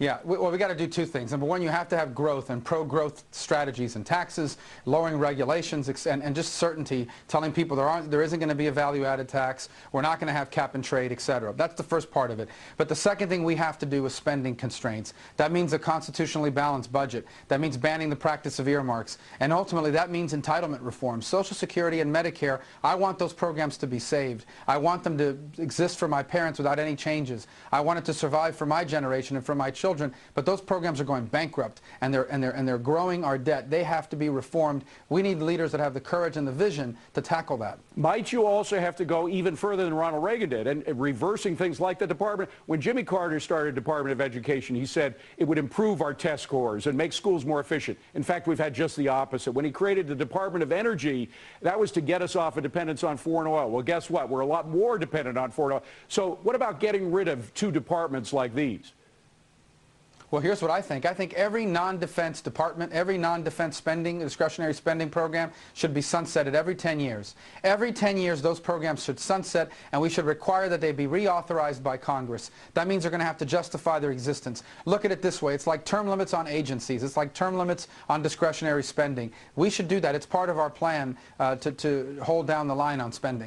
Yeah, well, we got to do two things. Number one, you have to have growth and pro-growth strategies and taxes, lowering regulations, and just certainty, telling people there isn't going to be a value-added tax, we're not going to have cap and trade, etc. That's the first part of it. But the second thing we have to do is spending constraints. That means a constitutionally balanced budget. That means banning the practice of earmarks. And ultimately, that means entitlement reform. Social Security and Medicare, I want those programs to be saved. I want them to exist for my parents without any changes. I want it to survive for my generation and for my children, but those programs are going bankrupt, and they're growing our debt. They have to be reformed. We need leaders that have the courage and the vision to tackle that. Might you also have to go even further than Ronald Reagan did, and reversing things like the department? When Jimmy Carter started Department of Education, he said it would improve our test scores and make schools more efficient. In fact, we've had just the opposite. When he created the Department of Energy, that was to get us off a dependence on foreign oil. Well, guess what? We're a lot more dependent on foreign oil. So what about getting rid of two departments like these? Well, here's what I think. I think every non-defense department, every non-defense spending, discretionary spending program should be sunsetted every 10 years. Every 10 years, those programs should sunset, and we should require that they be reauthorized by Congress. That means they're going to have to justify their existence. Look at it this way. It's like term limits on agencies. It's like term limits on discretionary spending. We should do that. It's part of our plan to hold down the line on spending.